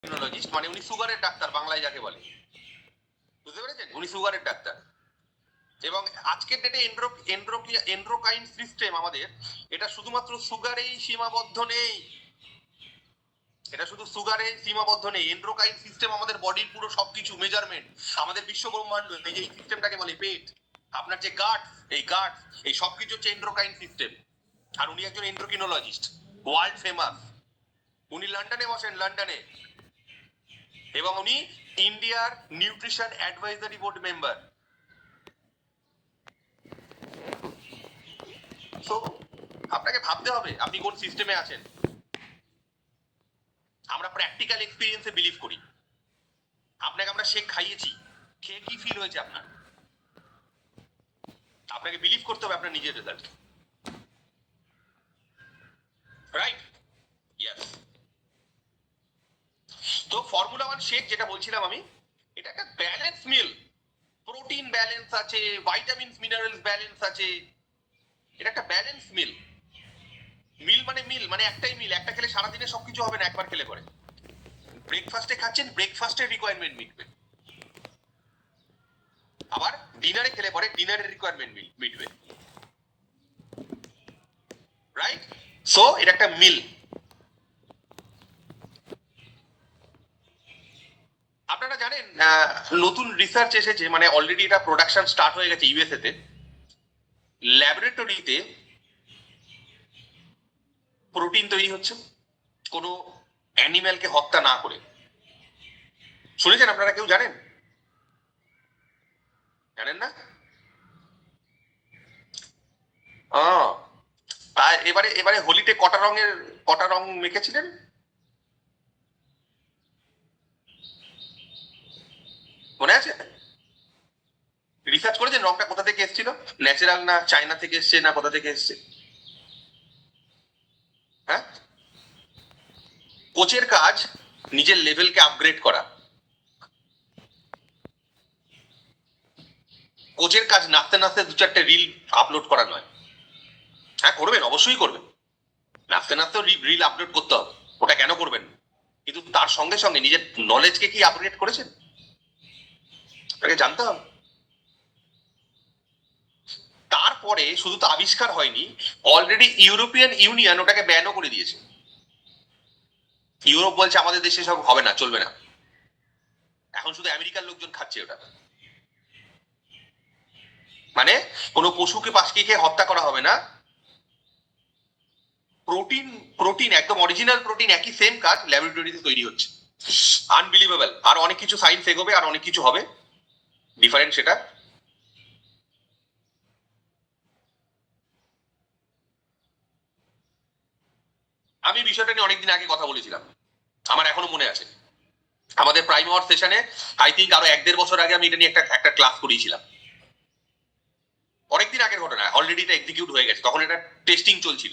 Endocrinologist মানে উনি সুগারের ডাক্তার, বাংলায় যাকে বলে, বুঝতে পেরেছেন? উনি সুগারের ডাক্তার। এবং আজকের ডেটে এন্ড্রোক্রাইন সিস্টেম আমাদের, এটা শুধুমাত্র সুগারেই সীমাবদ্ধ নেই। এটা শুধু সুগারে সীমাবদ্ধ নেই। এন্ড্রোক্রাইন সিস্টেম আমাদের বডির পুরো সবকিছু মেজারমেন্ট, আমাদের বিশ্ব ব্রহ্মাণ্ড, এই যে এই সিস্টেমটাকে বলে পেট, আপনার যে গাট, এই সবকিছু হচ্ছে এন্ড্রোক্রাইন সিস্টেম। আর উনি একজন এন্ড্রোক্রিনোলজিস্ট, ওয়ার্ল্ড ফেমাস। উনি লন্ডনে বসেন, লন্ডনে। এবং উনি ইন্ডিয়ার নিউট্রিশন অ্যাডভাইজারি বোর্ড মেম্বার। তো আপনাকে ভাবতে হবে আপনি কোন সিস্টেমে আছেন। আমরা প্র্যাকটিক্যাল এক্সপিরিয়েন্সে বিলিভ করি। আপনাকে আমরা শেক খাইয়েছি, খেয়ে কি ফিল হয়েছে আপনার? আপনাকে বিলিভ করতে হবে আপনার নিজের রেজাল্ট, রাইট? ইয়েস। তো ফর্মুলা 1 শেক যেটা বলছিলাম আমি, এটা একটা ব্যালেন্স মিল। প্রোটিন ব্যালেন্স আছে, ভাইটামিনস মিনারেলস ব্যালেন্স আছে। এটা একটা ব্যালেন্স মিল। মিল মানে একটাই মিল, একটা খেলে সারাদিনে সবকিছু হবে না, একবার খেলে পরে। ব্রেকফাস্টে খাচ্ছেন, ব্রেকফাস্টের রিকোয়ারমেন্ট মিটবে। আবার ডিনারে খেলে পরে ডিনারের রিকোয়ারমেন্ট মিটবে, রাইট? সো এটা একটা মিল। আপনারা জানেন নতুন রিসার্চ এসেছে, মানে অলরেডি এটা প্রোডাকশন স্টার্ট হয়ে গেছে ইউএসএ তে। ল্যাবরেটরিতে প্রোটিন তৈরি হচ্ছে কোনো অ্যানিম্যালকে হত্যা না করে। শুনেছেন আপনারা? কেউ জানেন? জানেন না? তাই এবারে এবারে হোলিতে কটা রং মেখেছিলেন? মনে আছে? রিসার্চ করেছেন রংটা কোথা থেকে এসেছিল? ন্যাচারাল না চায়না থেকে এসছে না কোথা থেকে এসছে? হ্যাঁ, কোচের কাজ নিজের লেভেলকে আপগ্রেড করা। কোচের কাজ নাচতে নাচতে দু চারটে রিল আপলোড করা নয়। হ্যাঁ করবেন, অবশ্যই করবেন, নাচতে নাচতেও রিল আপলোড করতে হবে, ওটা কেন করবেন? কিন্তু তার সঙ্গে সঙ্গে নিজের নলেজকে কি আপগ্রেড করেছেন আপনাকে জানতে হবে। তারপরে শুধু তো আবিষ্কার হয়নি, অলরেডি ইউরোপিয়ান ইউনিয়ন ওটাকে ব্যানও করে দিয়েছে। ইউরোপ বলছে আমাদের দেশে সব হবে না, চলবে না। এখন শুধু আমেরিকার লোকজন খাচ্ছে ওটা। মানে কোনো পশুকে পাশকে খেয়ে হত্যা করা হবে না। প্রোটিন প্রোটিন একদম অরিজিনাল প্রোটিন, একই সেম কাজ ল্যাবরেটরিতে তৈরি হচ্ছে। আনবিলিভেবল। আর অনেক কিছু সায়েন্স এগোবে, আর অনেক কিছু হবে ডিফারেন্ট সেটা। আমি বিষয়টা নিয়ে অনেকদিন আগে কথা বলেছিলাম, আমার এখনো মনে আছে। আমাদের প্রাইম আওয়ার সেশনে আই থিঙ্ক আরো 1-1.5 বছর আগে আমি এটা নিয়ে একটা ক্লাস করিয়েছিলাম। অনেকদিন আগের ঘটনা, অলরেডি এটা এক্সিকিউট হয়ে গেছে, তখন এটা টেস্টিং চলছিল।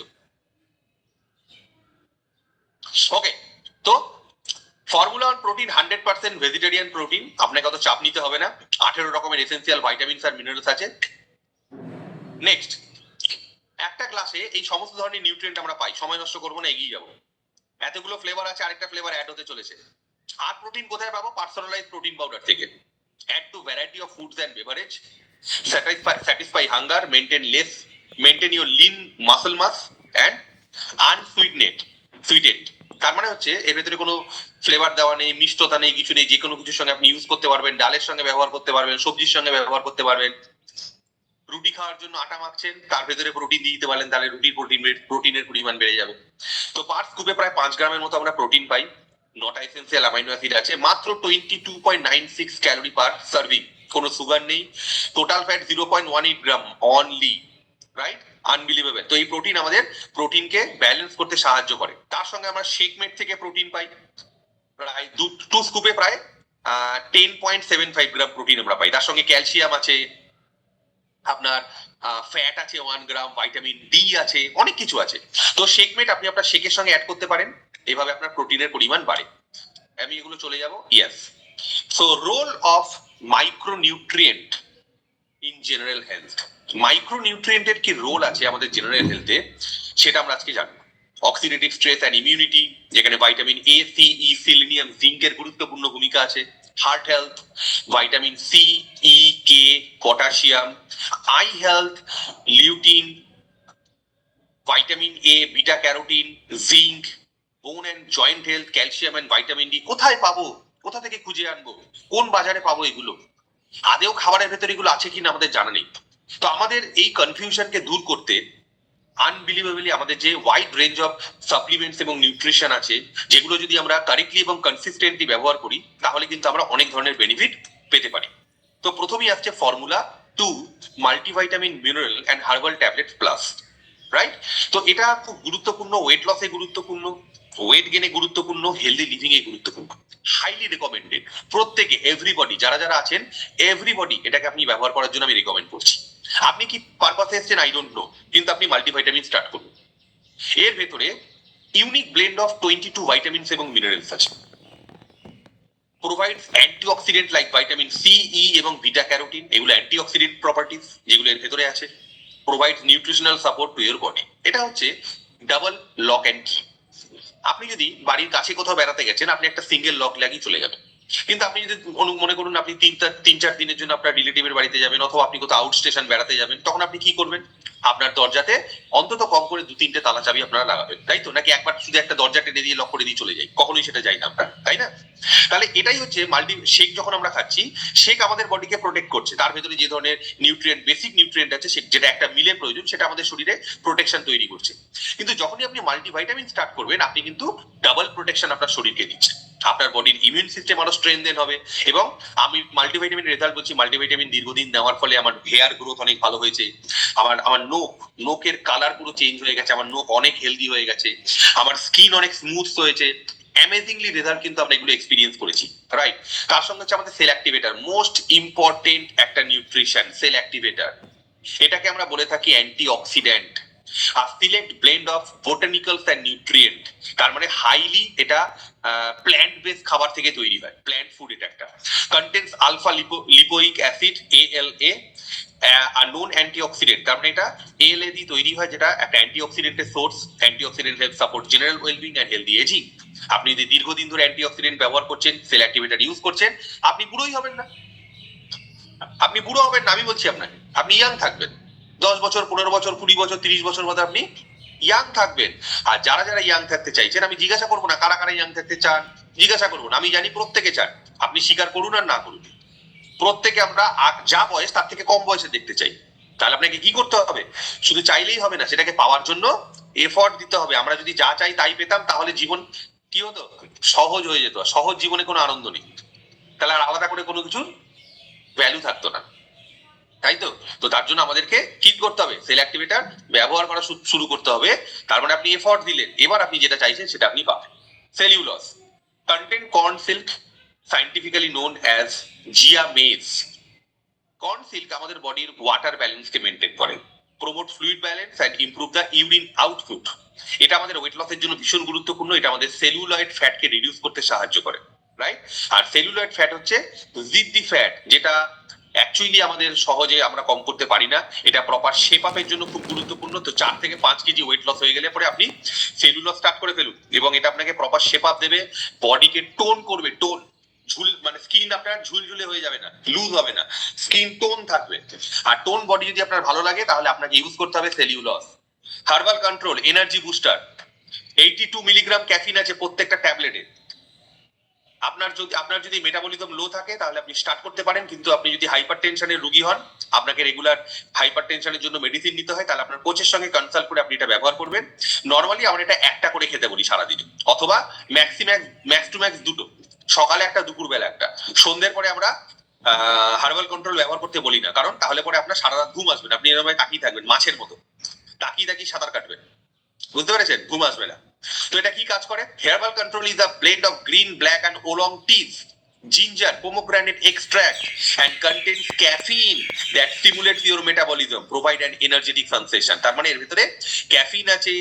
ওকে, তো ফর্মুলা 1 প্রোটিন 100% ভেজিটেরিয়ান প্রোটিন, আপনাকে অত চাপ নিতে হবে না। 18 রকমের এসেন্সিয়াল ভাইটামিনস আর মিনারেলস আছে। নেক্সট, একটা ক্লাসে এই সমস্ত ধরনের নিউট্রিয়েন্ট আমরা পাই, সময় নষ্ট করবো না, এগিয়ে যাবো। এতগুলো ফ্লেভার আছে, আরেকটা ফ্লেভার অ্যাড হতে চলেছে। আর প্রোটিন কোথায় পাবো? পার্সোনালাইজ প্রোটিন পাউডার থেকে। Add to variety of foods and beverage, satisfy hunger, maintain your lean muscle mass and sweetened। তার মানে হচ্ছে এর ভেতরে কোনো ফ্লেভার দেওয়া নেই, মিষ্টতা নেই, কিছু নেই। যে কোনো কিছুর সঙ্গে আপনি ইউজ করতে পারবেন, ডালের সঙ্গে ব্যবহার করতে পারবেন, সবজির সঙ্গে ব্যবহার করতে পারবেন। রুটি খাওয়ার জন্য আটা মাখছেন, তার ভেতরে প্রোটিন দিয়ে দিতে পারলেন, তাহলে রুটির প্রোটিনের পরিমাণ বেড়ে যাবে। তো পার স্কুপে প্রায় 5 গ্রামের মতো আমরা প্রোটিন পাই। 9টা এসেন্সিয়াল অ্যামাইনো অ্যাসিড আছে, মাত্র 22.96 ক্যালোরি পার সার্ভিং, কোনো সুগার নেই। টোটাল ফ্যাট 0.18 গ্রাম অনলি, রাইট? আনবিলিভেবল। তো এই প্রোটিন আমাদের প্রোটিনকে ব্যালেন্স করতে সাহায্য করে। তার সঙ্গে আমরা শেকমেট থেকে প্রোটিন পাই, প্রায় 2 স্কুপে প্রায় 10.75 গ্রাম প্রোটিন আমরা পাই। তার সঙ্গে ক্যালসিয়াম আছে, আপনার ফ্যাট আছে 1 গ্রাম, ভিটামিন ডি আছে, অনেক কিছু আছে। তো শেকমেট আপনি আপনার শেকের সঙ্গে অ্যাড করতে পারেন, এভাবে আপনার প্রোটিনের পরিমাণ বাড়ে। আমি এগুলো চলে যাব। Yes. So role of micronutrient in general health. মাইক্রোনিউট্রিয়েন্টের কি রোল আছে আমাদের জেনারেল হেলথে, সেটা আমরা আজকে জানবো। অক্সিডেটিভ স্ট্রেস অ্যান্ড ইমিউনিটি, যেখানে vitamin A, C, E, selenium, জিঙ্কের গুরুত্বপূর্ণ ভূমিকা আছে। Heart health, vitamin C, E, K, potassium. Eye health, lutein, vitamin A, beta carotene, zinc. Bone and joint health, calcium and vitamin D. কোথায় পাবো, কোথা থেকে খুঁজে আনবো, কোন বাজারে পাবো এগুলো? আদেও খাবারের ভেতরে এগুলো আছে কিনা আমাদের জানা নেই। তো আমাদের এই কনফিউশনকে দূর করতে আনবিলিভেবলি আমাদের যে ওয়াইড রেঞ্জ অফ সাপ্লিমেন্টস এবং নিউট্রিশন আছে, যেগুলো যদি আমরা কারেক্টলি এবং কনসিস্টেন্টলি ব্যবহার করি, তাহলে কিন্তু আমরা অনেক ধরনের বেনিফিট পেতে পারি। তো প্রথমেই আসছে formula 2 multivitamin mineral and herbal tablet plus, right? তো এটা খুব গুরুত্বপূর্ণ, ওয়েট লসে গুরুত্বপূর্ণ, ওয়েট গেনে গুরুত্বপূর্ণ, হেলদি লিভিং এ গুরুত্বপূর্ণ। হাইলি রেকমেন্ডেড, প্রত্যেকে, এভরিবডি, যারা যারা আছেন এভরিবডি এটাকে আপনি ব্যবহার করার জন্য আমি রেকমেন্ড করছি। আপনি কি পারপাসে এসেছেন আই ডোন্ট নো, কিন্তু আপনি মাল্টিভিটামিন স্টার্ট করুন। এর ভেতরে ইউনিক ব্লেন্ড অফ 22 ভাইটামিনস এবং মিনারেলস আছে। Provides antioxidant like vitamin C, E এবং বিটা ক্যারোটিন, এগুলো অ্যান্টিঅক্সিডেন্ট প্রপার্টিজ যেগুলো এর ভেতরে আছে। Provides nutritional support to your body. এটা হচ্ছে ডাবল লক অ্যান্ড কি। আপনি যদি বাড়ির কাছে কোথাও বেড়াতে গেছেন, আপনি একটা সিঙ্গেল লক লাগিয়ে চলে যাবেন। কিন্তু আপনি যদি মনে করুন আপনি 3-4 দিনের জন্য আপনার রিলেটিভের বাড়িতে যাবেন, অথবা আপনি কোথাও আউট স্টেশন বেড়াতে যাবেন, তখন আপনি কি করবেন? আপনার দরজাতে অন্তত কম করে 2-3টে তালা চাবি আপনারা লাগাবেন, তাই তো? নাকি একবার শুধু একটা দরজা টেনে দিয়ে লক করে দিয়ে চলে যাই? কখনোই সেটা যাই না আমরা, তাই না? তাহলে এটাই হচ্ছে মাল্টি শেক। যখন আমরা খাচ্ছি, শেক আমাদের বডিকে প্রোটেক্ট করছে। তার ভেতরে যে ধরনের নিউট্রিয়েন্ট, বেসিক নিউট্রিয়েন্ট আছে, যেটা একটা মিলের প্রয়োজন, সেটা আমাদের শরীরে প্রোটেকশন তৈরি করছে। কিন্তু যখনই আপনি মাল্টিভিটামিন স্টার্ট করবেন, আপনি কিন্তু ডাবল প্রোটেকশন আপনার শরীরকে দিচ্ছেন। আপনার বডির ইমিউন সিস্টেম আরো স্ট্রেনথেন হবে। এবং আমি মাল্টিভিটামিন রেজাল্ট বলছি, মাল্টিভিটামিন দীর্ঘদিন নেওয়ার ফলে আমার হেয়ার গ্রোথ অনেক ভালো হয়েছে। আমার নোকের কালার পুরো চেঞ্জ হয়ে গেছে, আমার নোক অনেক হেলদি হয়ে গেছে, আমার স্কিন অনেক স্মুথ হয়েছে। অ্যামেজিংলি রেজাল্ট কিন্তু আমরা এগুলো এক্সপিরিয়েন্স করেছি, রাইট? তার সঙ্গে হচ্ছে আমাদের সেল অ্যাক্টিভেটর, মোস্ট ইম্পর্টেন্ট একটা নিউট্রিশন, সেল অ্যাক্টিভেটর। এটাকে আমরা বলে থাকি অ্যান্টি অক্সিডেন্ট। আর select blend of botanicals and nutrient, তার মানে হাইলি এটা প্ল্যান্ট বেসড খাবার থেকে তৈরি হয়, প্ল্যান্ট ফুড। এটা একটা contains alpha lipoic acid, ALA, আর নোন অ্যান্টিঅক্সিডেন্ট। তার মানে এটা ALA দিয়ে তৈরি হয়, যেটা একটা অ্যান্টিঅক্সিডেন্টের source. Antioxidant help support general wellbeing and healthy ageing. আপনি যদি দীর্ঘদিন ধরে অ্যান্টিঅক্সিডেন্ট ব্যবহার করছেন, সেল অ্যাক্টিভেটর ইউজ করছেন, আপনি বুড়োই হবেন না। আপনি বুড়ো হবেন না আমি বলছি আপনাকে, আপনি ইয়াং থাকবেন। 10 বছর, 15 বছর, 20 বছর, 30 বছর মধ্যে আপনি ইয়াং থাকবেন। আর যারা যারা ইয়াং থাকতে চাইছেন, আমি জিজ্ঞাসা করবো না কারা কারা ইয়াং থাকতে চান, জিজ্ঞাসা করবো না, আমি জানি প্রত্যেকে চান। আপনি স্বীকার করুন আর না করুন, প্রত্যেকে আমরা যা বয়স তার থেকে কম বয়সে দেখতে চাই। তাহলে আপনাকে কি করতে হবে? শুধু চাইলেই হবে না, সেটাকে পাওয়ার জন্য এফর্ট দিতে হবে। আমরা যদি যা চাই তাই পেতাম, তাহলে জীবন কি হতো? সহজ হয়ে যেত। সহজ জীবনে কোনো আনন্দ নেই, তাহলে আর আলাদা করে কোনো কিছু ভ্যালু থাকতো না, তাই তো? তো তার জন্য আমাদেরকে কি করতে হবে? সেল অ্যাক্টিভেটর ব্যবহার করা শুরু করতে হবে। তার মানে আপনি এফর্ট দিলেন, এবার আপনি যেটা চাইছেন সেটা আপনি পাবেন। Cellulose content corn silk, scientifically known as zea mays. Corn silk আমাদের বডির ওয়াটার ব্যালেন্সকে মেনটেন করে, promote fluid balance and improve the urine output. এটা আমাদের ওয়েট লসের জন্য ভীষণ গুরুত্বপূর্ণ। এটা আমাদের সেলুলয়েড ফ্যাটকে রিডিউস করতে সাহায্য করে, রাইট? আর সেলুলয়েড ফ্যাট হচ্ছে জিদ্দি ফ্যাট, যেটা অ্যাকচুয়ালি আমাদের সহজে আমরা কম করতে পারি না। এটা প্রপার শেপ আপের জন্য খুব গুরুত্বপূর্ণ। তো 4 থেকে 5 কেজি ওয়েট লস হয়ে গেলে পরে আপনি সেলুলস স্টার্ট করে ফেলুন, এবং এটা আপনাকে প্রপার শেপ আপ দেবে, বডিকে টোন করবে। টোন, ঝুল মানে স্কিন আপনার ঝুলঝুলে হয়ে যাবে না, লুজ হবে না, স্কিন টোন থাকবে। আর টোন বডি যদি আপনার ভালো লাগে, তাহলে আপনাকে ইউজ করতে হবে cellulose. Herbal control energy booster, 82 milligram caffeine আছে প্রত্যেকটা ট্যাবলেটে। আপনার যদি মেটাবলিজম লো থাকে, তাহলে আপনি স্টার্ট করতে পারেন। কিন্তু আপনি যদি হাইপার টেনশনের রোগী হন, আপনাকে রেগুলার হাইপার টেনশনের জন্য মেডিসিন নিতে হয়, তাহলে আপনার কোচের সঙ্গে কনসাল্ট করে আপনি এটা ব্যবহার করবেন। নর্মালি আমরা এটা একটা করে খেতে বলি সারাদিনে, অথবা ম্যাক্স টু ম্যাক্স 2টো, সকালে একটা, দুপুর বেলা একটা। সন্ধ্যের পরে আমরা হার্বাল কন্ট্রোল ব্যবহার করতে বলি না, কারণ তাহলে পরে আপনার সারা রাত ঘুম আসবে না, আপনি এরকম তাকিয়ে থাকবেন মাছের মতো, তাকিয়ে সাঁতার কাটবেন, বুঝতে পেরেছেন? ঘুম আসবে না। তো এটা কি কাজ করে? Herbal control is the blend of green, black and oolong teas, ginger, pomegranate extract, and contains caffeine that stimulates your metabolism, provide an energetic sensation. তার মানে এর ভিতরে ক্যাফিন আছে,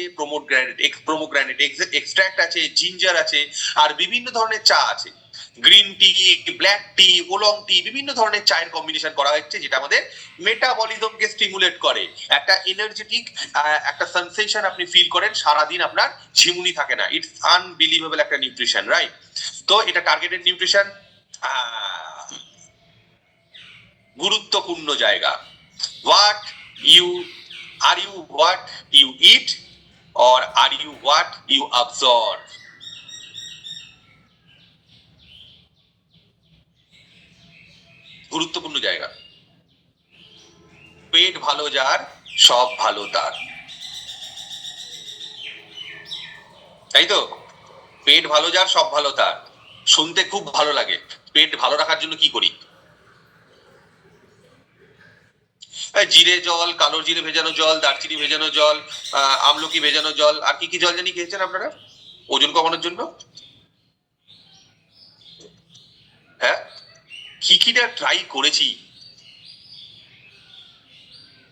pomegranate extract আছে, জিঞ্জার আছে, আর বিভিন্ন ধরনের চা আছে। গ্রিন টি, ব্ল্যাক টি, ওলং টি, বিভিন্ন ধরনের চায়ের কম্বিনেশন করা হচ্ছে যেটা আমাদের মেটাবলিজমকে স্টিমুলেট করে। একটা এনার্জেটিক একটা সেন্সেশন আপনি ফিল করেন, সারাদিন আপনার ঝিমুনি থাকে না। ইটস আনবিলিভেবল একটা নিউট্রিশন, রাইট? তো এটা টার্গেটেড নিউট্রিশন। গুরুত্বপূর্ণ জায়গা, what you are you what you eat or are you what you absorb? গুরুত্বপূর্ণ জায়গা। পেট ভালো যার সব ভালো তার, তাই তো? পেট ভালো যার সব ভালো তার, শুনতে খুব ভালো লাগে। পেট ভালো রাখার জন্য কি করি? জিরে জল, কালো জিরে ভেজানো জল, দারচিনি ভেজানো জল, আমলকি ভেজানো জল, আর কি কি জল জানি খেয়েছেন আপনারা ওজন কমানোর জন্য? হ্যাঁ, কি কিটা ট্রাই করেছি।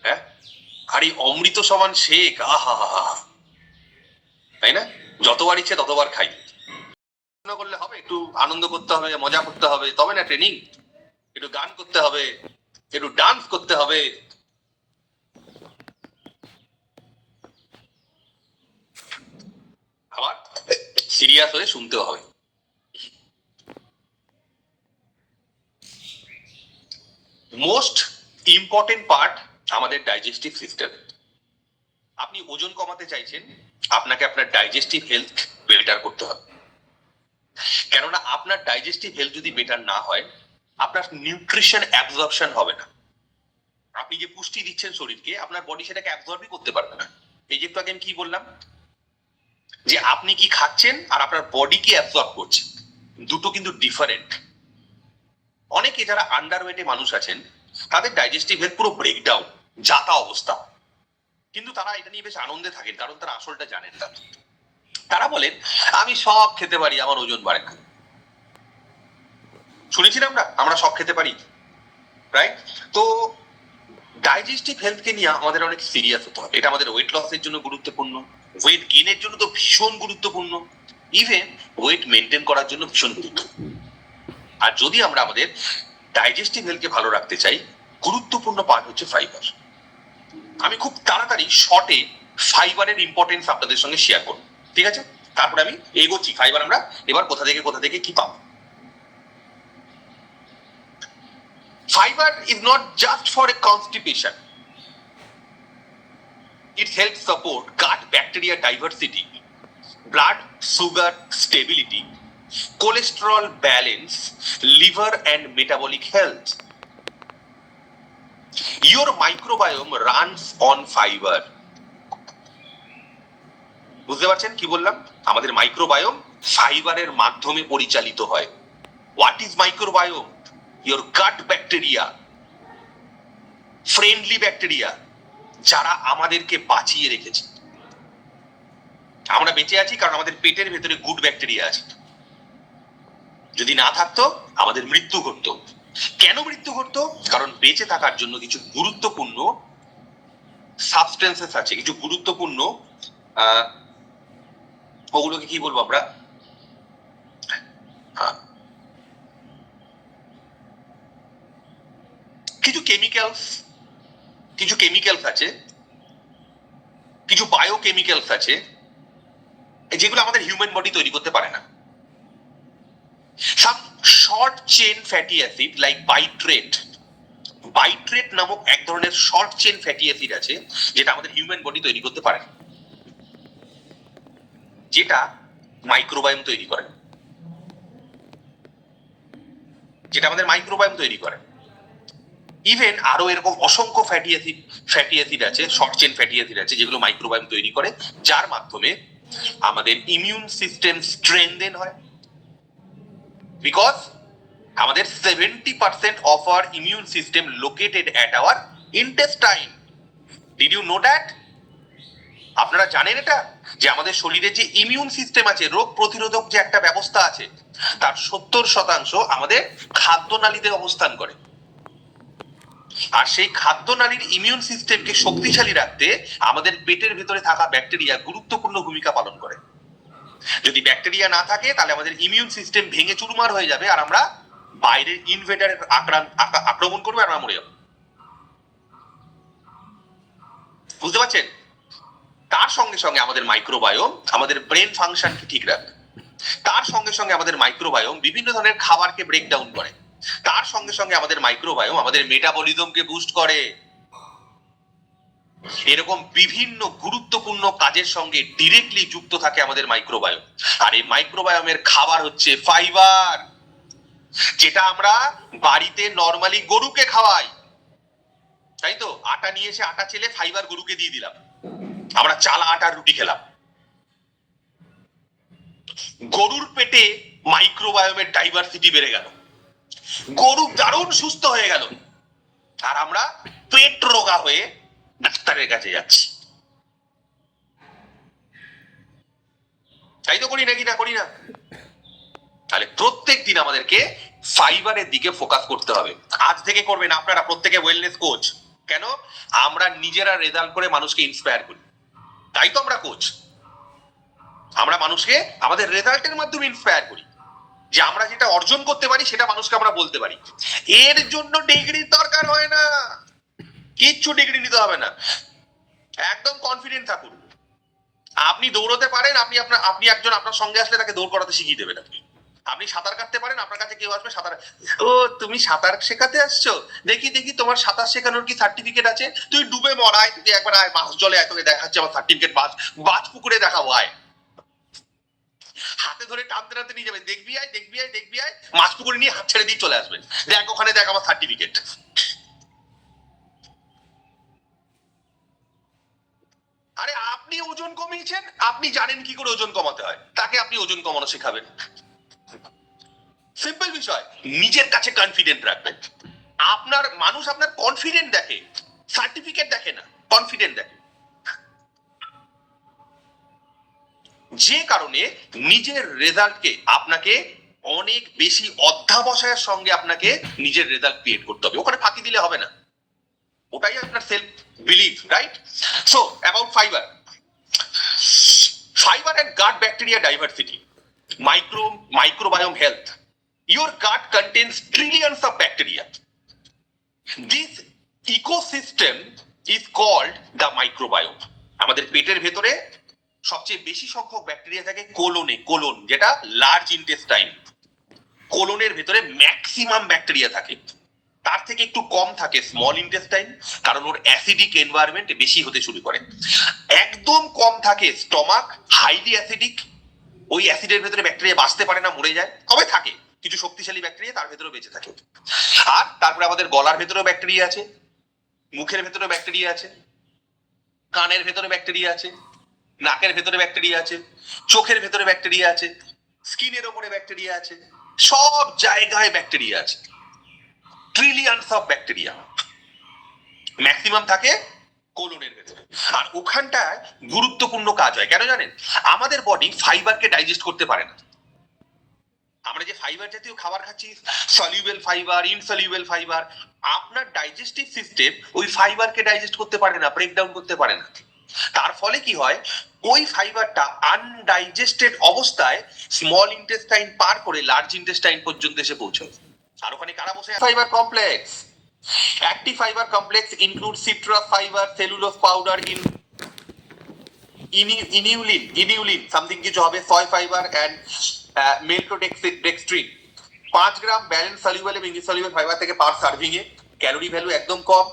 হ্যাঁ, আর এই অমৃত সমান শেক, আহা, তাই না? যতবার ইচ্ছে ততবার খাই। করলে হবে, একটু আনন্দ করতে হবে, মজা করতে হবে, তবে না ট্রেনিং। একটু গান করতে হবে, একটু ডান্স করতে হবে। আবার সিরিয়াস হয়ে শুনতেও হবে। মোস্ট ইম্পর্টেন্ট পার্ট আমাদের ডাইজেস্টিভ সিস্টেম। আপনি ওজন কমাতে চাইছেন, আপনাকে আপনার ডাইজেস্টিভ হেলথ বেটার করতে হবে। কেননা আপনার ডাইজেস্টিভ হেলথ যদি বেটার না হয়, আপনার নিউট্রিশন অ্যাবজর্পশন হবে না। আপনি যে পুষ্টি দিচ্ছেন শরীরকে, আপনার বডি সেটাকে অ্যাবজর্বই করতে পারবে না। এই যে একটু আগে আমি কি বললাম, যে আপনি কি খাচ্ছেন আর আপনার বডি কি অ্যাবজর্ব করছে, দুটো কিন্তু ডিফারেন্ট। অনেকে যারা আন্ডারওয়েটে মানুষ আছেন, তাদের ডাইজেস্টিভ হেলথ পুরো ব্রেকডাউন, যাতা অবস্থা, কিন্তু তারা এটা নিয়ে বেশ আনন্দে থাকেন, কারণ তারা আসলটা জানেন না। তারা বলেন আমি সব খেতে পারি, আমার ওজন বাড়ে না। শুনেছি না আমরা সব খেতে পারি, রাইট? তো ডাইজেস্টিভ হেলথকে নিয়ে আমাদের অনেক সিরিয়াস হতে হবে। এটা আমাদের ওয়েট লসের জন্য গুরুত্বপূর্ণ, ওয়েট গেইনের জন্য তো ভীষণ গুরুত্বপূর্ণ, ইভেন ওয়েট মেনটেন করার জন্য ভীষণ গুরুত্বপূর্ণ। আর যদি আমরা আমাদের ডাইজেস্টিভ হেলথকে ভালো রাখতে চাই, গুরুত্বপূর্ণ পার্ট হচ্ছে ফাইবার। আমি খুব তাড়াতাড়ি শর্টে ফাইবারের ইম্পর্টেন্স আপনাদের সঙ্গে শেয়ার করব, ঠিক আছে? তারপরে আমি এগোচ্ছি ফাইবার আমরা এবার কোথা থেকে কি পাবো। Fiber is not just for a constipation. It helps support gut bacteria diversity, blood sugar stability, cholesterol balance, liver and metabolic health. Your microbiome runs on fiber. বুঝতে পারছেন কি বললাম? আমাদের মাইক্রোবায়োম ফাইবারের মাধ্যমে পরিচালিত হয়। What is microbiome? Your gut bacteria, friendly bacteria, যারা আমাদেরকে বাঁচিয়ে রেখেছে। আমরা বেঁচে আছি কারণ আমাদের পেটের ভেতরে গুড ব্যাকটেরিয়া আছে। যদি না থাকতো আমাদের মৃত্যু ঘটতো। কেন মৃত্যু ঘটতো? কারণ বেঁচে থাকার জন্য কিছু গুরুত্বপূর্ণ সাবস্টেন্সেস আছে, কিছু গুরুত্বপূর্ণ ওগুলোকে কি বলবো আমরা, কিছু কেমিক্যালস আছে, কিছু বায়োকেমিক্যালস আছে, যেগুলো আমাদের হিউম্যান বডি তৈরি করতে পারে না। Some short chain fatty acid like butyrate নামক এক ধরনের শর্ট চেন ফ্যাটি অ্যাসিড আছে, যেটা আমাদের হিউম্যান বডি তৈরি করতে পারে না, যেটা মাইক্রোবায়োম তৈরি করে, ইভেন আরো এরকম অসংখ্য ফ্যাটি অ্যাসিড আছে, শর্ট চেন ফ্যাটি অ্যাসিড আছে, যেগুলো মাইক্রোবায়োম তৈরি করে, যার মাধ্যমে আমাদের ইমিউন সিস্টেম স্ট্রেংথেন হয়। বিকজ আমাদের 70% of our immune system located at our intestine. Did you know that? আপনারা জানেন এটা, যে আমাদের শরীরে যে ইমিউন সিস্টেম আছে, রোগ প্রতিরোধক যে একটা ব্যবস্থা আছে, তার 70% আমাদের খাদ্যনালীতে অবস্থান করে। আর সেই খাদ্যনালীর ইমিউন সিস্টেমকে শক্তিশালী রাখতে আমাদের পেটের ভেতরে থাকা ব্যাকটেরিয়া গুরুত্বপূর্ণ ভূমিকা পালন করে। যদি ব্যাকটেরিয়া না থাকে তাহলে আমাদের ইমিউন সিস্টেম ভেঙে চুরমার হয়ে যাবে, আর আমরা বাইরের ইনভেডারের আক্রমণ করবে আর আমরা মরে যাবো। বুঝতে পারছেন? তার সঙ্গে সঙ্গে আমাদের মাইক্রোবায়োম আমাদের ব্রেন ফাংশনকে ঠিক রাখে। তার সঙ্গে সঙ্গে আমাদের মাইক্রোবায়োম বিভিন্ন ধরনের খাবারকে ব্রেকডাউন করে। তার সঙ্গে সঙ্গে আমাদের মাইক্রোবায়োম আমাদের মেটাবলিজমকে বুস্ট করে। এরকম বিভিন্ন গুরুত্বপূর্ণ কাজের সঙ্গে ডিরেক্টলি যুক্ত থাকে আমাদের মাইক্রোবায়োম। আর এই মাইক্রোবায়োমের খাবার হচ্ছে ফাইবার, যেটা আমরা বাড়িতে নরমালি গরুকে খাওয়াই, তাই তো? আটা নিয়ে এসে আটা চেলে ফাইবার গরুকে দিয়ে দিলাম, আমরা চালা আটার রুটি খেলাম। গরুর পেটে মাইক্রোবায়োমের ডাইভার্সিটি বেড়ে গেল, গরু দারুণ সুস্থ হয়ে গেল, আর আমরা পেট রোগা হয়ে ডাক্তারের কাছে যাচ্ছি। তাই তো করি নাকি না করি না? তাহলে প্রত্যেক দিন আমাদেরকে ফাইবারের দিকে ফোকাস করতে হবে। আজ থেকে করবেন আপনারা প্রত্যেকে ওয়েলনেস কোচ। কেন? আমরা নিজেরা রেজাল্ট করে মানুষকে ইন্সপায়ার করি, তাই তো আমরা কোচ। আমরা মানুষকে আমাদের রেজাল্টের মাধ্যমে ইন্সপায়ার করি, যে আমরা যেটা অর্জন করতে পারি সেটা মানুষকে আমরা বলতে পারি। এর জন্য ডিগ্রির দরকার হয় না, কিচ্ছু ডিগ্রি নিতে হবে না, একদম কনফিডেন্ট থাকুন। আপনি দৌড়তে পারেন, আপনি একজন আপনার সঙ্গে আসলে তাকে দৌড় করাতে শিখিয়ে দেবেন। আপনি সাঁতার কাটতে পারেন, আপনার কাছে কেউ আসবে সাঁতার, ও তুমি সাঁতার শেখাতে আসছো, দেখি দেখি তোমার সাঁতার শেখানোর কি সার্টিফিকেট আছে? তুই ডুবে মরায়, তুই একবার আয় মাছ জলে আয়, তোকে দেখাচ্ছে আমার সার্টিফিকেট, বাজ পুকুরে দেখাবো আয়। হাতে ধরে টানতে টানতে নিয়ে যাবেন, দেখবি আয় দেখবি আয় দেখবি আয়, মাছ পুকুরে নিয়ে হাত ছেড়ে দিয়ে চলে আসবেন, দেখ ওখানে দেখ আমার সার্টিফিকেট। আরে আপনি ওজন কমিয়েছেন, আপনি জানেন কি করে ওজন কমাতে হয়, তাকে আপনি ওজন কমানো শেখাবেন। সিম্পল বিষয়, নিজের কাছে কনফিডেন্ট রাখবেন। আপনার মানুষ আপনার কনফিডেন্ট দেখে, সার্টিফিকেট দেখে না, কনফিডেন্ট দেখে। যে কারণে নিজের রেজাল্টকে আপনাকে অনেক বেশি অধ্যাবসায়ের সঙ্গে আপনাকে নিজের রেজাল্ট ক্রিয়েট করতে হবে, ওখানে ফাঁকি দিলে হবে না। ওটাই আপনার self believe, right? So about fibre, fiber and gut bacteria diversity, microbiome health. Your gut contains trillions of bacteria. This ecosystem is called the microbiome. আমাদের পেটের ভেতরে সবচেয়ে বেশি সংখ্যক ব্যাকটেরিয়া থাকে কোলনে, কোলন যেটা লার্জ ইন্টেস্টাইন, কোলনের ভেতরে ম্যাক্সিমাম ব্যাকটেরিয়া থাকে। তার থেকে একটু কম থাকে স্মল ইন্টেস্টাইন, কারণ ওর অ্যাসিডিক এনভায়রনমেন্ট বেশি হতে শুরু করে। একদম কম থাকে স্টমাক, হাইলি অ্যাসিডিক, ওই অ্যাসিডের ভেতরে ব্যাকটেরিয়া বাঁচতে পারে না, মরে যায়। তবে থাকে কিছু শক্তিশালী ব্যাকটেরিয়া তার ভেতরে বেঁচে থাকে। আর তারপরে আমাদের গলার ভেতরেও ব্যাকটেরিয়া আছে, মুখের ভেতরে ব্যাকটেরিয়া আছে, কানের ভেতরে ব্যাকটেরিয়া আছে, নাকের ভেতরে ব্যাকটেরিয়া আছে, চোখের ভেতরে ব্যাকটেরিয়া আছে, স্কিনের ওপরে ব্যাকটেরিয়া আছে, সব জায়গায় ব্যাকটেরিয়া আছে, ট্রিলিয়নস অফ ব্যাকটেরিয়া। ম্যাক্সিমাম থাকে কোলনের ভেতরে, আর ওখানটায় গুরুত্বপূর্ণ কাজ হয়। কেন জানেন? আমাদের বডি ফাইবারকে ডাইজেস্ট করতে পারে না। আমরা যে ফাইবার জাতীয় খাবার খাচ্ছি, সলিউবল ফাইবার, ইনসলিউবল ফাইবার, আপনার ডাইজেস্টিভ সিস্টেম ওই ফাইবারকে ডাইজেস্ট করতে পারে না, ব্রেকডাউন করতে পারে না। তার ফলে কি হয়, ওই ফাইবারটা আনডাইজেস্টেড অবস্থায় স্মল ইন্টেস্টাইন পার করে লার্জ ইন্টেস্টাইন পর্যন্ত এসে পৌঁছায়। আর ওখানে কারা বসে? Fibre complex. Active fiber complex includes citrus fiber, cellulose powder, inulin, something কিছু হবে, soy fiber and maltodextrin। 5 gram balance soluble এবং ইনসলিউবল ফাইবার থেকে পার সার্ভিং এ, ক্যালোরি ভ্যালু একদম কম,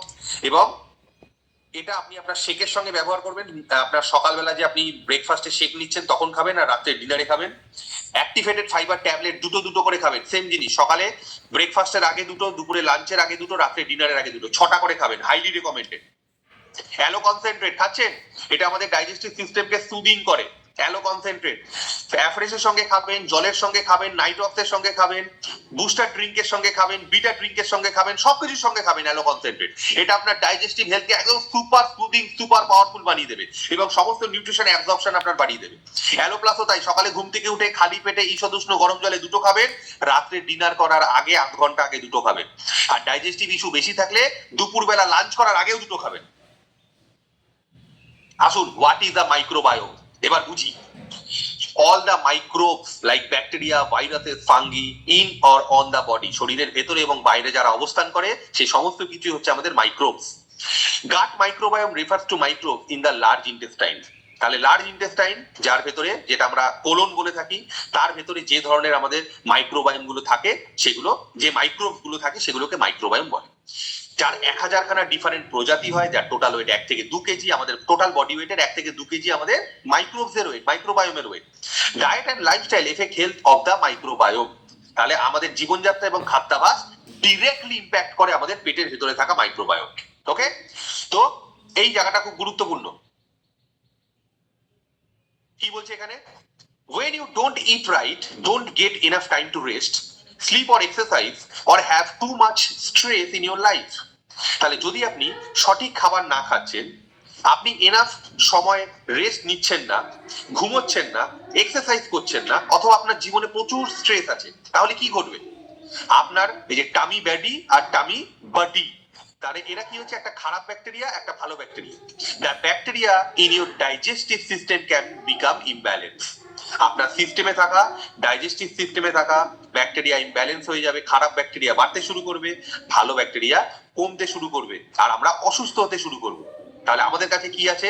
এবং এটা আপনি আপনার শেকের সঙ্গে ব্যবহার করবেন। আপনার সকালবেলা যে আপনি ব্রেকফাস্টে শেক নিচ্ছেন তখন খাবেন, আর রাত্রে ডিনারে খাবেন। অ্যাক্টিভেটেড ফাইবার ট্যাবলেট দুটো করে খাবেন, সেম জিনিস, সকালে ব্রেকফাস্টের আগে দুটো, দুপুরে লাঞ্চের আগে দুটো, রাত্রে ডিনারের আগে দুটো, 6টা করে খাবেন, হাইলি রেকমেন্ডেড। অ্যালো কনসেন্ট্রেট খাচ্ছেন, এটা আমাদের ডাইজেস্টিভ সিস্টেমকে সুদিং করে। অ্যালো কনসেন্ট্রেট অ্যাফ্রেশের সঙ্গে খাবেন, জলের সঙ্গে খাবেন, নাইট্রক্সের সঙ্গে খাবেন, বুস্টার ড্রিঙ্কের সঙ্গে খাবেন, বিটা ড্রিঙ্কের সঙ্গে খাবেন, সবকিছুর সঙ্গে খাবেন অ্যালো কনসেন্ট্রেট। এটা আপনার ডাইজেস্টিভ হেলথকে একদম সুপার সুদিং, সুপার পাওয়ারফুল বানিয়ে দেবে এবং সমস্ত নিউট্রিশন অ্যাবজর্পশন আপনার বাড়িয়ে দেবে। অ্যালো প্লাসও তাই, সকালে ঘুম থেকে উঠে খালি পেটে ঈষদ উষ্ণ গরম জলে দুটো খাবেন, রাত্রে ডিনার করার আগে 8 ঘন্টা আগে দুটো খাবেন। আর ডাইজেস্টিভ ইস্যু বেশি থাকলে দুপুরবেলা লাঞ্চ করার আগেও দুটো খাবেন। আসুন, হোয়াট ইজ দ্য মাইক্রোবায়োম এবার বুঝি। all the microbes like bacteria, viruses, fungi in or on the body, শরীরের ভেতরে এবং বাইরে যারা অবস্থান করে সেই সমস্ত কিছু হচ্ছে আমাদের microbes. Gut microbiome refers to microbe in the large intestine. তাহলে লার্জ ইন্টেস্টাইন যার ভেতরে, যেটা আমরা কোলন বলে থাকি, তার ভেতরে যে ধরনের আমাদের মাইক্রোবায়োম গুলো থাকে, সেগুলো যে মাইক্রোবস গুলো থাকে সেগুলোকে মাইক্রোবায়োম বলে। যার 1000 খানা ডিফারেন্ট প্রজাতি হয়, যার টোটাল ওয়েট 1 থেকে 2 কেজি, আমাদের টোটাল বডি ওয়েটের 1 থেকে 2 কেজি আমাদের মাইক্রোবস এর ওয়েট, মাইক্রোবায়োমের weight. Diet and lifestyle affect health of the microbiome. তাহলে আমাদের জীবনযাত্রা এবং খাদ্যাভ্যাস ডিরেক্টলি ইম্প্যাক্ট করে আমাদের পেটের ভেতরে থাকা মাইক্রোবায়োম। ওকে, তো এই জায়গাটা খুব গুরুত্বপূর্ণ। কি বলছে এখানে? when you don't eat right, don't get enough time to rest, sleep or exercise, or have too much stress in your life। তাহলে যদি আপনি সঠিক খাবার না খাচ্ছেন, আপনি এনাফ সময় রেস্ট নিচ্ছেন না, ঘুমোচ্ছেন না, এক্সারসাইজ করছেন না, অথবা আপনার জীবনে প্রচুর স্ট্রেস আছে, তাহলে কি ঘটবে? আপনার এই যে টামি ব্যাডি আর টামি বাডি, তাহলে এরা কি হচ্ছে? একটা খারাপ ব্যাকটেরিয়া, একটা ভালো bacteria. The bacteria in your digestive system can become imbalance. আপনার সিস্টেমে থাকা, ডাইজেস্টিভ সিস্টেমে থাকা ব্যাকটেরিয়া ইমব্যালেন্স হয়ে যাবে, খারাপ ব্যাকটেরিয়া বাড়তে শুরু করবে, ভালো ব্যাকটেরিয়া কমতে শুরু করবে, আর আমরা অসুস্থ হতে শুরু করব। তাহলে আমাদের কাছে কি আছে?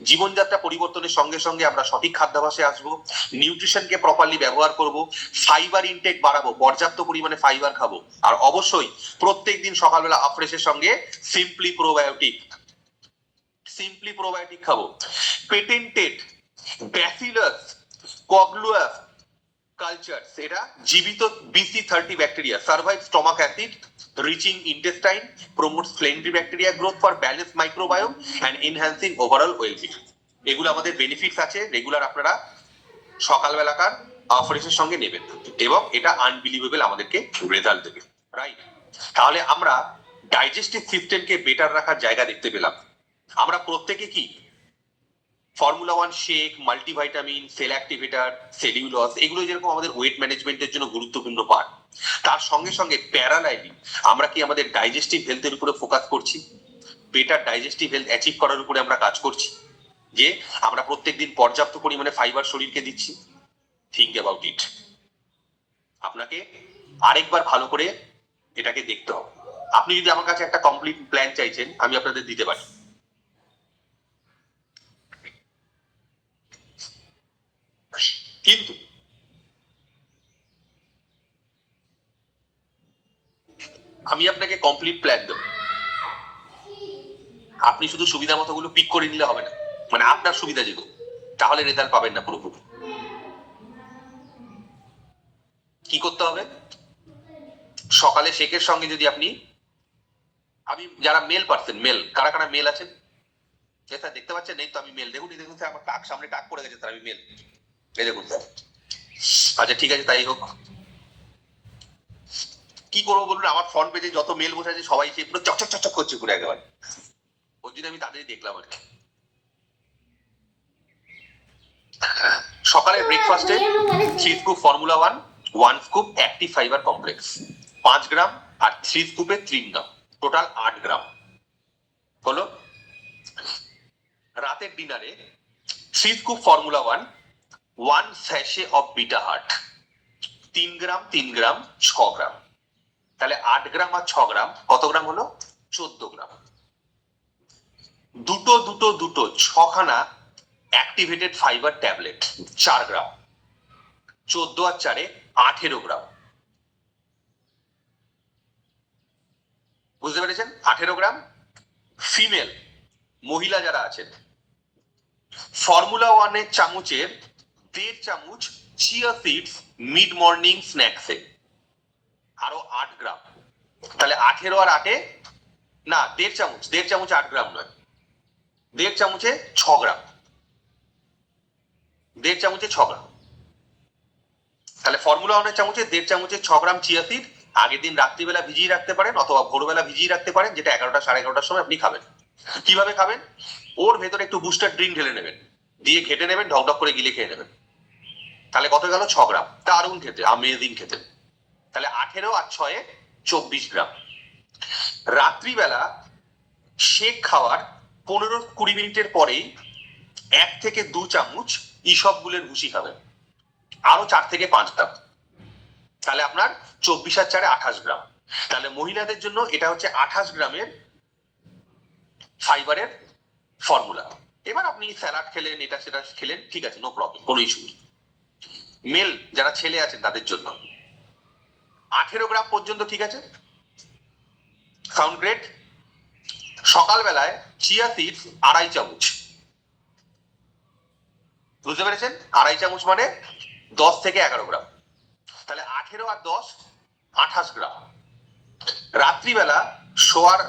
জীবনযাত্রা পরিবর্তনের সঙ্গে সঙ্গে আমরা সঠিক খাদ্যাভ্যাসে আসবো, নিউট্রিশনকে প্রপারলি ব্যবহার করব, ফাইবার ইনটেক বাড়াবো, পর্যাপ্ত পরিমাণে ফাইবার খাবো, আর অবশ্যই প্রত্যেকদিন সকালবেলা আফ্রেশের সঙ্গে সিম্পলি প্রোবায়োটিক খাবো। পেটেন্টেড ব্যাসিলাস কগলুয়াস কালচার, এটা জীবিত BC30 bacteria survive stomach acid reaching intestine, promotes friendly bacteria growth for balanced microbiome and enhancing overall well-being। এগুলো আমাদের বেনিফিটস আছে, রেগুলার আপনারা সকালবেলাকার ফ্রেশের সঙ্গে নেবেন, এবং এটা আনবিলিভেবল আমাদেরকে রেজাল্ট দেবে, রাইট? তাহলে আমরা ডাইজেস্টিভ সিস্টেমকে বেটার রাখার জায়গা দেখতে পেলাম। আমরা প্রত্যেকে কি formula 1 shake, multivitamin, cell activator, cellulose, এগুলো যেরকম আমাদের ওয়েট ম্যানেজমেন্টের জন্য গুরুত্বপূর্ণ পার্ট, তার সঙ্গে সঙ্গে প্যারালাইলি আমরা কি আমাদের ডাইজেস্টিভ হেলথের উপরে ফোকাস করছি? বেটার ডাইজেস্টিভ হেলথ অ্যাচিভ করার উপরে আমরা কাজ করছি, যে আমরা প্রত্যেকদিন পর্যাপ্ত পরিমাণে ফাইবার শরীরকে দিচ্ছি। Think about it. আপনাকে আরেকবার ভালো করে এটাকে দেখতে হবে। আপনি যদি আমার কাছে একটা কমপ্লিট প্ল্যান চাইছেন, আমি আপনাদের দিতে পারি, কিন্তু আমি আপনাকে কমপ্লিট প্ল্যান দেবো, আপনি শুধু সুবিধা মতো গুলো পিক করে নিলে হবে না, মানে আপনার সুবিধা যেগুলো, তাহলে রেজাল্ট পাবেন না পুরোপুরি। কি করতে হবে? সকালে শেকের সঙ্গে যদি আপনি, আমি যারা মেল পার্সন, মেল কারা কারা মেল আছেন স্যার দেখতে পাচ্ছেন? নেই তো, আমি মেল, দেখুন দেখুন স্যার, আমার টাক সামনে টাক পড়ে গেছে স্যার, আমি মেল, এই দেখুন স্যার। আচ্ছা ঠিক আছে, তাই হোক। কি করবো বলুন? আমার ফ্রন্ট পেজে যত মেল বসে আছে সবাই সে পুরো চকচক চকচক করছে পুরো একেবারে, ওর জন্য আমি তাদেরই দেখলাম আর কি। সকালের ব্রেকফাস্টে 3 scoop formula 1, 1 scoop active fibre complex 5 গ্রাম, আর 3 স্কুপে 3 গ্রাম, টোটাল 8 গ্রাম হলো। রাতের ডিনারে 3 scoop formula 1, 1 sachet of beta heart, 3 গ্রাম 3 গ্রাম 6 গ্রাম, তাহলে 8 গ্রাম আর 6 গ্রাম কত গ্রাম হলো? 14 গ্রাম। দুটো 6খানা অ্যাক্টিভেটেড ফাইবার ট্যাবলেট 4 গ্রাম, 14 আর 4-এ 18 গ্রাম। বুঝতে পেরেছেন? 18 গ্রাম। ফিমেল, মহিলা যারা আছেন, ফর্মুলা 1-এর চামচের 1.5 চামচ চিয়া সিডস মিড মর্নিং স্ন্যাক্সে, আরো 8 গ্রাম, তাহলে 18 আর 8-এ না, 1.5 চামচ 8 গ্রাম নয়, 1.5 চামচে 6 গ্রাম, 1.5 চামচে 6 গ্রাম। তাহলে ফর্মুলা 1-এর চামচে 1.5 চামচে 6 গ্রাম চিয়া সিড আগের দিন রাত্রিবেলা ভিজিয়ে রাখতে পারেন, অথবা ভোরবেলা ভিজিয়ে রাখতে পারেন, যেটা 11টা 11:30টার সময় আপনি খাবেন। কিভাবে খাবেন? ওর ভেতরে একটু বুস্টার ড্রিঙ্ক ঢেলে নেবেন, দিয়ে ঘেটে নেবেন, ঢকঢক করে গিলে খেয়ে নেবেন। তাহলে কত গেল? 6 গ্রাম। দারুণ খেতে, আমেজিং খেতে। তাহলে 18 আর 6-এ 24 গ্রাম। রাত্রিবেলা শেক খাওয়ার 15-20 মিনিটের পরেই 1 থেকে 2 চামচ ইসবগুলের ভুসি খাবেন, আরো 4 থেকে 5 গ্রাম, তাহলে আপনার 24 আর 4 28 গ্রাম। তাহলে মহিলাদের জন্য এটা হচ্ছে 28 গ্রামের ফাইবারের ফর্মুলা। এবার আপনি স্যালাড খেলেন, এটা সেটা খেলেন, ঠিক আছে, নো প্রবলেম, কোনো ইস্যু নেই। মেল যারা ছেলে আছেন তাদের জন্য 18 গ্রাম পর্যন্ত ঠিক আছে, সাউন্ড গ্রেট। সকালবেলায় চিয়া সিডস 2.5 চামচ, বুঝতে পেরেছেন? 2.5 চামচ মানে 10 থেকে 11 গ্রাম, তাহলে 18 আর 10 28 গ্রাম। রাত্রিবেলা শোয়ার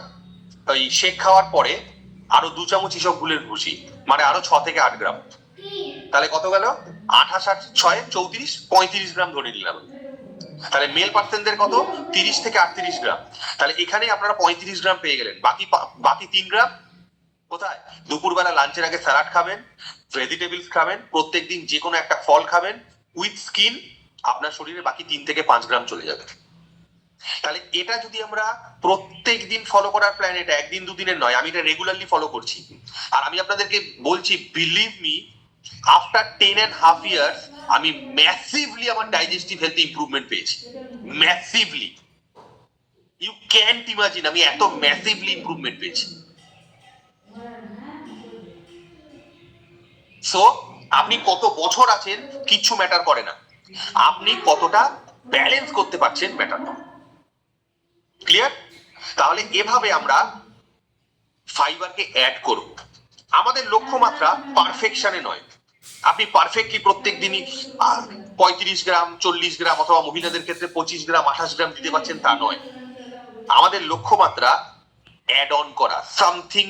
ওই শেক খাওয়ার পরে আরো 2 চামচ ইসব গুলের ভুসি, মানে আরো 6 থেকে 8 গ্রাম, তাহলে কত গেল? 28 আর 6 34, 35 গ্রাম ধরে নিলাম। তাহলে মেল পার্সনদের কত? 30 থেকে 38 গ্রাম। তাহলে এখানে আপনারা 35 গ্রাম পেয়ে গেলেন। বাকি 3 গ্রাম কোথায়? দুপুরবেলা লাঞ্চের আগে স্যালাড খাবেন, ভেজিটেবলস খাবেন, প্রত্যেকদিন যে কোনো একটা ফল খাবেন উইথ স্কিন, আপনার শরীরে বাকি 3 থেকে 5 গ্রাম চলে যাবে। তাহলে এটা যদি আমরা প্রত্যেক দিন ফলো করার প্ল্যান, এটা একদিন দুদিনের নয়, আমি এটা রেগুলারলি ফলো করছি। আর আমি আপনাদেরকে বলছি, বিলিভ মি, আফটার 10.5 ইয়ার্স আমি ম্যাসিভলি আমার ডাইজেস্টিভ হেলথ ইমপ্রুভমেন্ট পেয়েছি, ম্যাসিভলি। ইউ ক্যান্ট ইমাজিন আমি এত ম্যাসিভলি ইমপ্রুভমেন্ট পেয়েছি। সো আপনি কত বছর আছেন কিচ্ছু ম্যাটার করে না, আপনি কতটা ব্যালেন্স করতে পারছেন ম্যাটার করে। ক্লিয়ার? তাহলে এভাবে আমরা ফাইবারকে অ্যাড করব। আমাদের লক্ষ্যমাত্রা পারফেকশনে নয়, আপনি পারফেক্টলি প্রত্যেক দিনই 35 গ্রাম 40 গ্রাম অথবা মহিলাদের ক্ষেত্রে 25 গ্রাম 28 গ্রাম দিতে পারছেন তা নয়। আমাদের লক্ষ্যমাত্রা অ্যাড অন করা, সামথিং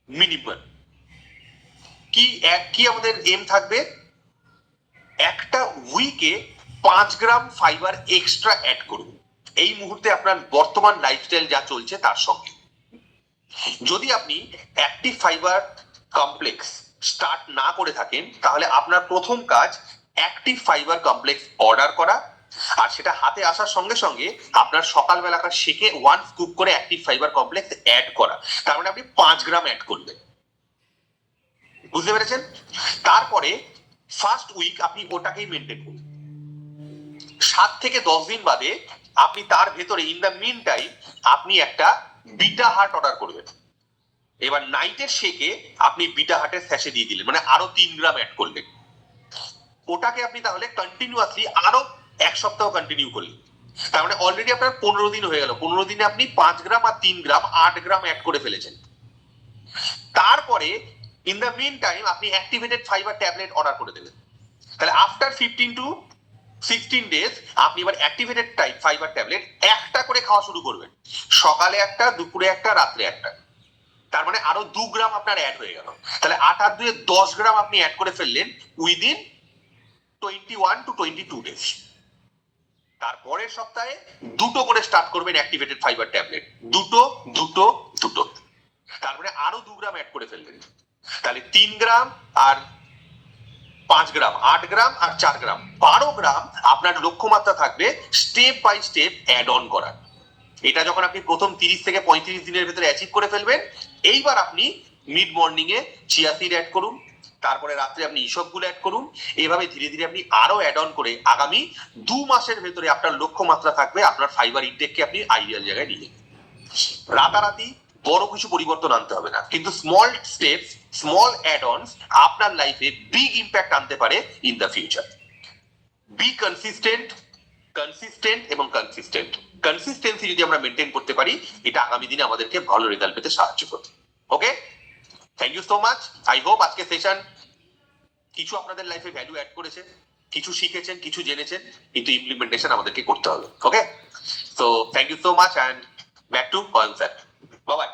মিনিমাম। কি আমাদের এম থাকবে? একটা উইকে 5 গ্রাম ফাইবার এক্সট্রা অ্যাড করুন এই মুহূর্তে আপনার বর্তমান লাইফস্টাইল যা চলছে তার সঙ্গে। যদি আপনি অ্যাক্টিভ ফাইবার কমপ্লেক্স স্টার্ট না করে থাকেন, তাহলে আপনার প্রথম কাজ অ্যাক্টিভ ফাইবার কমপ্লেক্স অর্ডার করা, আর সেটা হাতে আসার সঙ্গে সঙ্গে আপনার সকালবেলাকার শেকে 1 স্কুপ করে অ্যাক্টিভ ফাইবার কমপ্লেক্স অ্যাড করা। তার মানে আপনি 5 গ্রাম অ্যাড করলেন, বুঝতে পেরেছেন? তারপরে ফার্স্ট উইক আপনি ওটাকেই মেনটেন করুন। 7 থেকে 10 দিন বাদে আপনি তার ভেতরে ইন দ্য মিন টাইম আপনি একটা বিটা হার্ট অর্ডার করবেন। এবার নাইটের শেকে আপনি বিটা হার্টের স্যাশে দিয়ে দিলেন, মানে আরো 3 গ্রাম অ্যাড করলেন। ওটাকে আপনি তাহলে কন্টিনিউয়াসলি আরো 1 সপ্তাহ কন্টিনিউ করলেন। তার মানে অলরেডি আপনার 15 দিন হয়ে গেল। 15 দিনে আপনি 5 গ্রাম আর 3 গ্রাম 8 গ্রাম অ্যাড করে ফেলেছেন। তারপরে ইন দ্য মিন টাইম আপনি অ্যাক্টিভেটেড ফাইবার ট্যাবলেট অর্ডার করে দেবেন। তাহলে আফটার 15 to 16 ডেজ আপনি এবার অ্যাক্টিভেটেড টাইপ ফাইবার ট্যাবলেট একটা করে খাওয়া শুরু করবেন, সকালে একটা, দুপুরে একটা, রাত্রে একটা। তার মানে আরো 2 গ্রাম আপনার অ্যাড হয়ে গেল। তাহলে 8 আর 2 10 গ্রাম আপনি অ্যাড করে ফেললেন উইদিন 21 to 22 ডেজ। তারপরের সপ্তাহে 2টো করে স্টার্ট করবেন অ্যাক্টিভেটেড ফাইবার ট্যাবলেট, দুটো দুটো দুটো। তারপরে আরো 2 গ্রাম অ্যাড করে ফেললেন, তাহলে 3 গ্রাম আর 5 গ্রাম 8 গ্রাম আর 4 গ্রাম 12 গ্রাম আপনার লক্ষ্যমাত্রা থাকবে step by step add on করা। এটা যখন আপনি প্রথম 30 থেকে 35 দিনের ভিতরে অ্যাচিভ করে ফেলবেন, এইবার আপনি মিড মর্নিং এ চিয়া সিড অ্যাড করুন, তারপরে রাত্রে আপনি ইসবগুলো অ্যাড করুন। এভাবে ধীরে ধীরে আপনি আরো অ্যাড অন করে আগামী 2 মাসের ভেতরে আপনার লক্ষ্যমাত্রা থাকবে আপনার ফাইবার ইনটেককে আপনি আইডিয়াল জায়গায় নিয়ে যাবেন। রাতারাতি বড় কিছু পরিবর্তন আনতে হবে না, কিন্তু small steps, small add ons আপনার লাইফে বিগ ইম্প্যাক্ট আনতে পারে in the future. Be consistent, consistent এবং কনসিস্টেন্ট। কনসিস্টেন্সি যদি আমরা মেনটেন করতে পারি, এটা আগামী দিনে আমাদেরকে ভালো রেজাল্ট পেতে সাহায্য করবে। Okay, thank you so much. I hope আজকে সেশন কিছু আপনাদের লাইফে ভ্যালু অ্যাড করেছে, কিছু শিখেছেন, কিছু জেনেছেন, কিন্তু ইমপ্লিমেন্টেশন আমাদেরকে করতে হবে। Okay, so thank you so much and back to Ayan sir. বাবা।